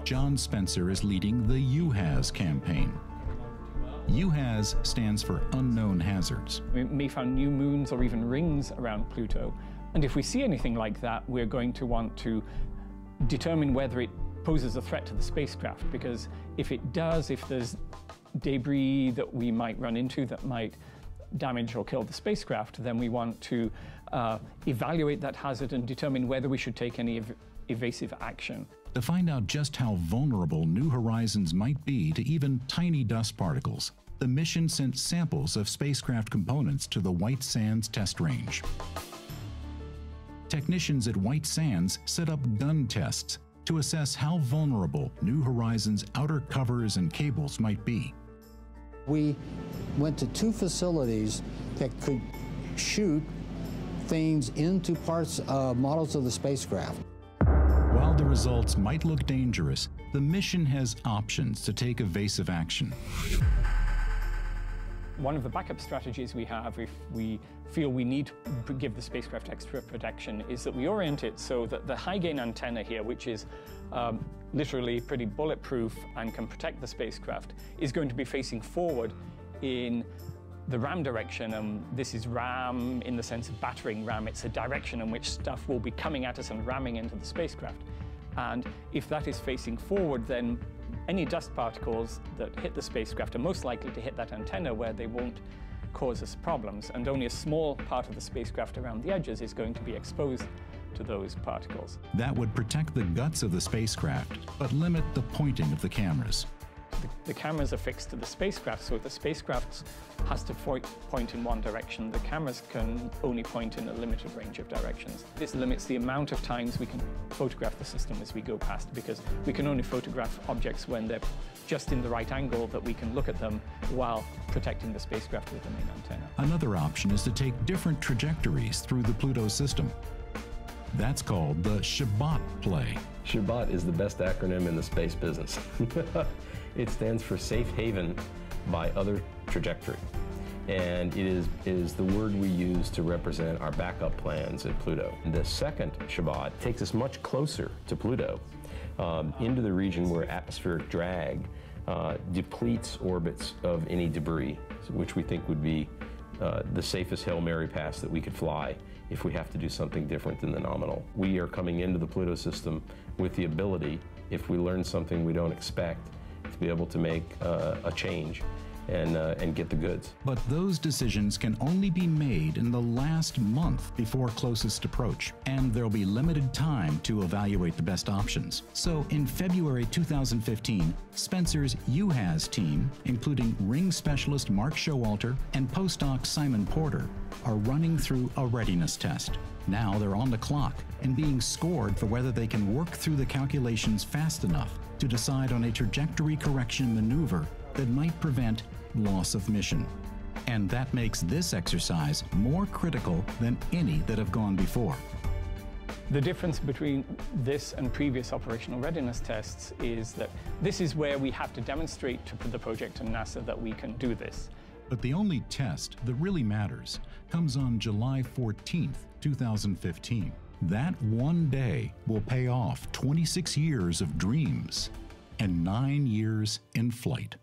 John Spencer is leading the UHAZ campaign. UHAZ stands for Unknown Hazards. We may find new moons or even rings around Pluto, and if we see anything like that, we're going to want to determine whether it poses a threat to the spacecraft, because if it does, if there's debris that we might run into that might damage or kill the spacecraft, then we want to evaluate that hazard and determine whether we should take any evasive action. To find out just how vulnerable New Horizons might be to even tiny dust particles, the mission sent samples of spacecraft components to the White Sands test range. Technicians at White Sands set up gun tests to assess how vulnerable New Horizons' outer covers and cables might be. We went to 2 facilities that could shoot things into parts, models of the spacecraft. While the results might look dangerous, the mission has options to take evasive action. One of the backup strategies we have if we feel we need to give the spacecraft extra protection is that we orient it so that the high-gain antenna here, which is literally pretty bulletproof and can protect the spacecraft, is going to be facing forward in the ram direction. And this is ram in the sense of battering ram. It's a direction in which stuff will be coming at us and ramming into the spacecraft. And if that is facing forward, then any dust particles that hit the spacecraft are most likely to hit that antenna where they won't cause us problems. And only a small part of the spacecraft around the edges is going to be exposed to those particles. That would protect the guts of the spacecraft, but limit the pointing of the cameras. The cameras are fixed to the spacecraft, so if the spacecraft has to point in one direction, the cameras can only point in a limited range of directions. This limits the amount of times we can photograph the system as we go past, because we can only photograph objects when they're just in the right angle that we can look at them while protecting the spacecraft with the main antenna. Another option is to take different trajectories through the Pluto system. That's called the Shabbat play. Shabbat is the best acronym in the space business. It stands for Safe Haven by Other Trajectory. And it is the word we use to represent our backup plans at Pluto. The second Shabbat takes us much closer to Pluto, into the region where atmospheric drag depletes orbits of any debris, which we think would be the safest Hail Mary pass that we could fly if we have to do something different than the nominal. We are coming into the Pluto system with the ability, if we learn something we don't expect, to be able to make a change and get the goods. But those decisions can only be made in the last month before closest approach, and there'll be limited time to evaluate the best options. So in February 2015, Spencer's UHAZ team, including ring specialist Mark Showalter and postdoc Simon Porter, are running through a readiness test. Now they're on the clock and being scored for whether they can work through the calculations fast enough to decide on a trajectory correction maneuver that might prevent loss of mission. And that makes this exercise more critical than any that have gone before. The difference between this and previous operational readiness tests is that this is where we have to demonstrate to the project and NASA that we can do this. But the only test that really matters comes on July 14th, 2015. That one day will pay off 26 years of dreams and 9 years in flight.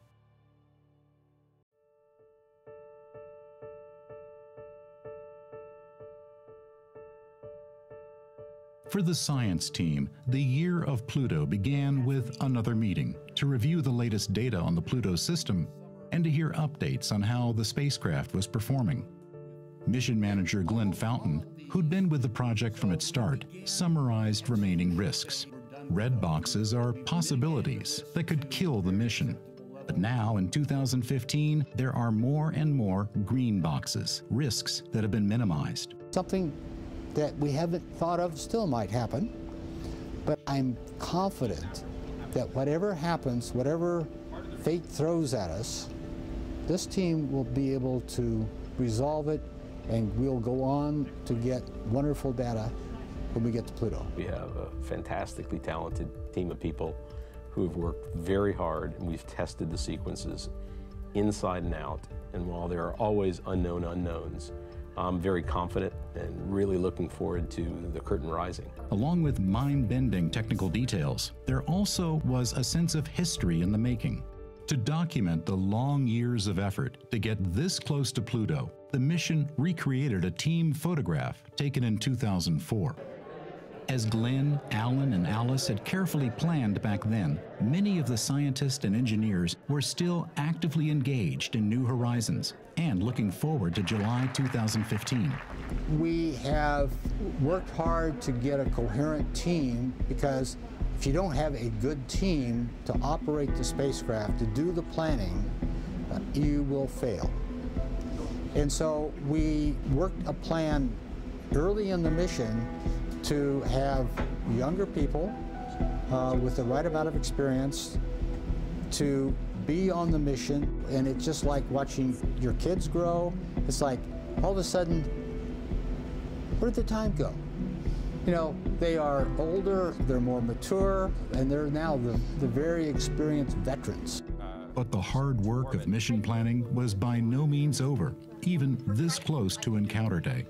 For the science team, the year of Pluto began with another meeting to review the latest data on the Pluto system and to hear updates on how the spacecraft was performing. Mission manager Glenn Fountain, who'd been with the project from its start, summarized remaining risks. Red boxes are possibilities that could kill the mission. But now, in 2015, there are more and more green boxes, risks that have been minimized. Something that we haven't thought of still might happen, but I'm confident that whatever happens, whatever fate throws at us, this team will be able to resolve it, and we'll go on to get wonderful data when we get to Pluto. We have a fantastically talented team of people who have worked very hard, and we've tested the sequences inside and out. And while there are always unknown unknowns, I'm very confident and really looking forward to the curtain rising. Along with mind-bending technical details, there also was a sense of history in the making. To document the long years of effort to get this close to Pluto, the mission recreated a team photograph taken in 2004. As Glenn, Alan, and Alice had carefully planned back then, many of the scientists and engineers were still actively engaged in New Horizons and looking forward to July 2015. We have worked hard to get a coherent team, because if you don't have a good team to operate the spacecraft, to do the planning, you will fail. And so we worked a plan early in the mission to have younger people with the right amount of experience to be on the mission. And it's just like watching your kids grow. It's like all of a sudden, where did the time go? You know, they are older, they're more mature, and they're now the very experienced veterans. But the hard work of mission planning was by no means over, even this close to Encounter Day.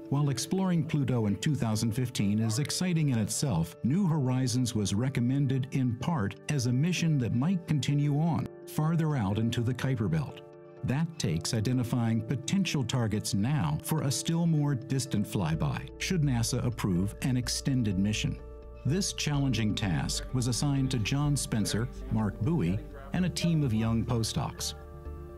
While exploring Pluto in 2015 is exciting in itself, New Horizons was recommended in part as a mission that might continue on, farther out into the Kuiper Belt. That takes identifying potential targets now for a still more distant flyby, should NASA approve an extended mission. This challenging task was assigned to John Spencer, Mark Bowie, and a team of young postdocs.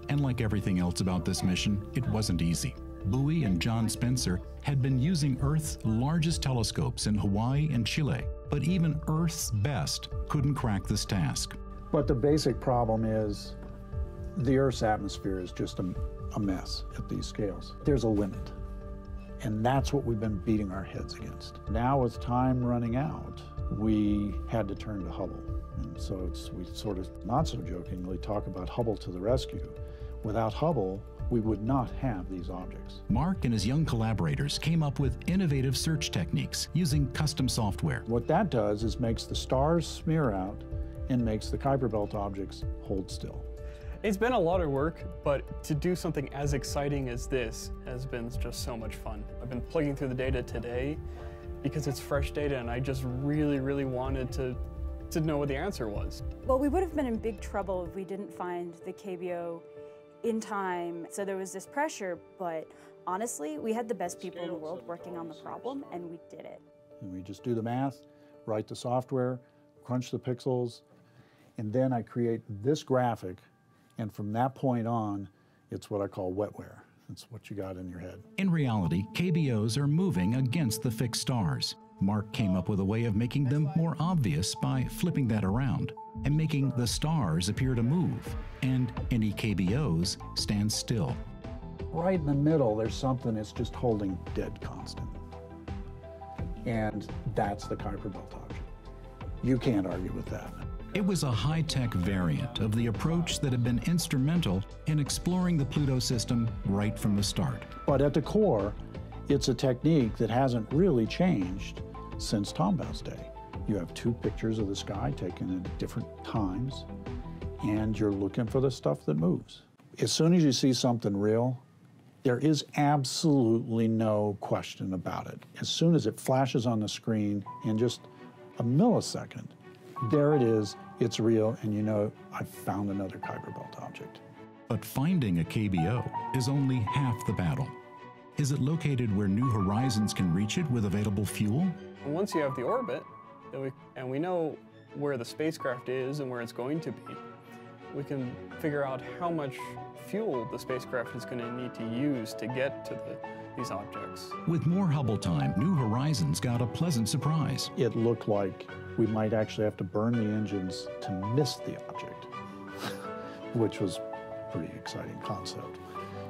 And like everything else about this mission, it wasn't easy. Bowie and John Spencer had been using Earth's largest telescopes in Hawaii and Chile, but even Earth's best couldn't crack this task. But the basic problem is the Earth's atmosphere is just a mess at these scales. There's a limit, and that's what we've been beating our heads against. Now with time running out, we had to turn to Hubble. And so we sort of, not so jokingly, talk about Hubble to the rescue. Without Hubble, we would not have these objects. Mark and his young collaborators came up with innovative search techniques using custom software. What that does is makes the stars smear out and makes the Kuiper Belt objects hold still. It's been a lot of work, but to do something as exciting as this has been just so much fun. I've been plugging through the data today because it's fresh data, and I just really, really wanted to know what the answer was. Well, we would have been in big trouble if we didn't find the KBO in time. So there was this pressure, but honestly, we had the best people in the world working on the problem, and we did it. And we just do the math, write the software, crunch the pixels, and then I create this graphic, and from that point on, it's what I call wetware. It's what you got in your head. In reality, KBOs are moving against the fixed stars. Mark came up with a way of making them more obvious by flipping that around and making the stars appear to move, and any KBOs stand still. Right in the middle, there's something that's just holding dead constant. And that's the Kuiper Belt object. You can't argue with that. It was a high-tech variant of the approach that had been instrumental in exploring the Pluto system right from the start. But at the core, it's a technique that hasn't really changed since Tombaugh's day. You have two pictures of the sky taken at different times, and you're looking for the stuff that moves. As soon as you see something real, there is absolutely no question about it. As soon as it flashes on the screen in just a millisecond, there it is, it's real, and you know, I found another Kuiper Belt object. But finding a KBO is only half the battle. Is it located where New Horizons can reach it with available fuel? Once you have the orbit, and we know where the spacecraft is and where it's going to be, we can figure out how much fuel the spacecraft is going to need to use to get to these objects. With more Hubble time, New Horizons got a pleasant surprise. It looked like we might actually have to burn the engines to miss the object, which was a pretty exciting concept.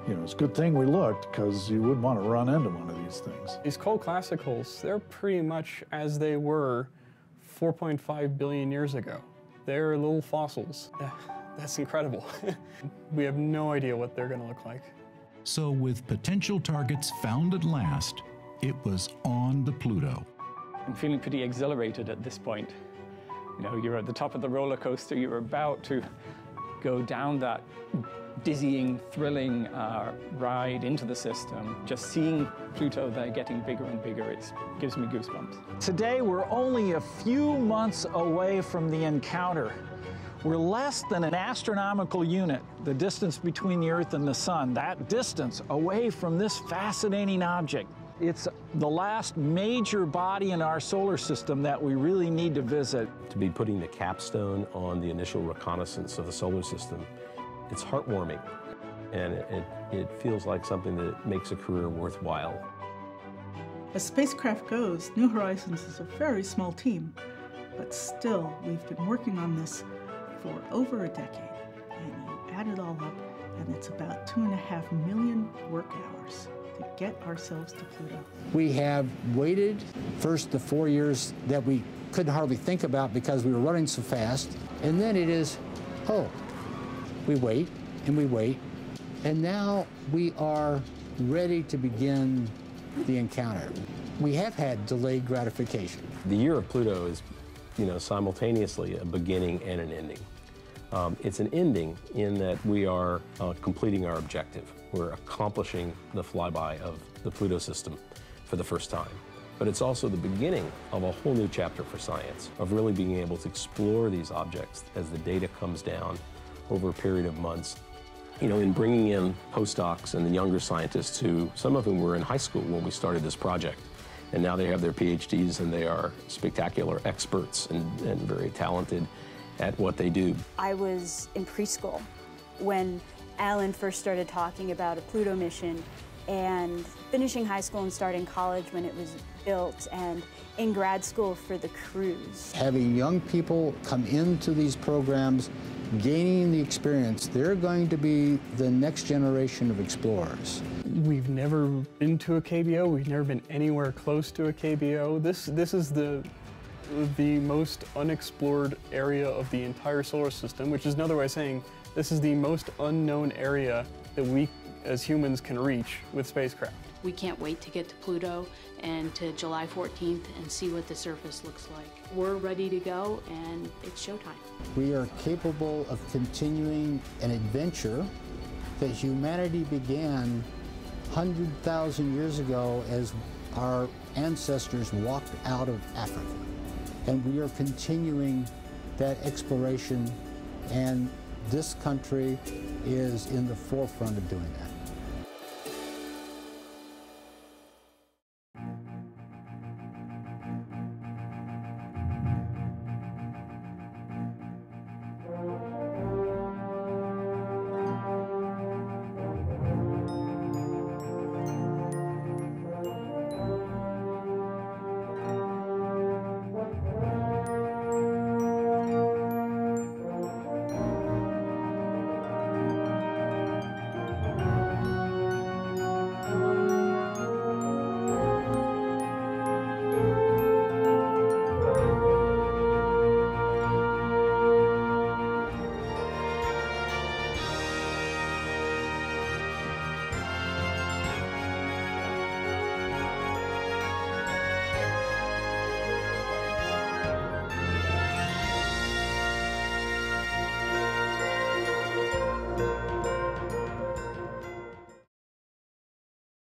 You know, it's a good thing we looked, because you wouldn't want to run into one of these things. These cold classicals, they're pretty much as they were 4.5 billion years ago. They're little fossils. That's incredible. We have no idea what they're going to look like. So with potential targets found at last, it was on to Pluto. I'm feeling pretty exhilarated at this point. You know, you're at the top of the roller coaster, you're about to go down that dizzying, thrilling ride into the system. Just seeing Pluto there getting bigger and bigger, it gives me goosebumps. Today, we're only a few months away from the encounter. We're less than an astronomical unit, the distance between the Earth and the Sun, that distance away from this fascinating object. It's the last major body in our solar system that we really need to visit. To be putting the capstone on the initial reconnaissance of the solar system, it's heartwarming, and it feels like something that makes a career worthwhile. As spacecraft goes, New Horizons is a very small team, but still, we've been working on this for over a decade, and you add it all up, and it's about 2.5 million work hours to get ourselves to Pluto. We have waited first the 4 years that we couldn't hardly think about because we were running so fast, and then it is, oh, we wait, and now we are ready to begin the encounter. We have had delayed gratification. The year of Pluto is, you know, simultaneously a beginning and an ending. It's an ending in that we are completing our objective. We're accomplishing the flyby of the Pluto system for the first time. But it's also the beginning of a whole new chapter for science, of really being able to explore these objects as the data comes down over a period of months. You know, in bringing in postdocs and the younger scientists who, some of whom were in high school when we started this project, and now they have their PhDs and they are spectacular experts and very talented at what they do. I was in preschool when Alan first started talking about a Pluto mission, and finishing high school and starting college when it was built, and in grad school for the cruise. Having young people come into these programs, gaining the experience, they're going to be the next generation of explorers. We've never been to a KBO. We've never been anywhere close to a KBO. This is the most unexplored area of the entire solar system, which is another way of saying this is the most unknown area that we as humans can reach with spacecraft. We can't wait to get to Pluto and to July 14th and see what the surface looks like. We're ready to go, and it's showtime. We are capable of continuing an adventure that humanity began 100,000 years ago as our ancestors walked out of Africa. And we are continuing that exploration, and this country is in the forefront of doing that.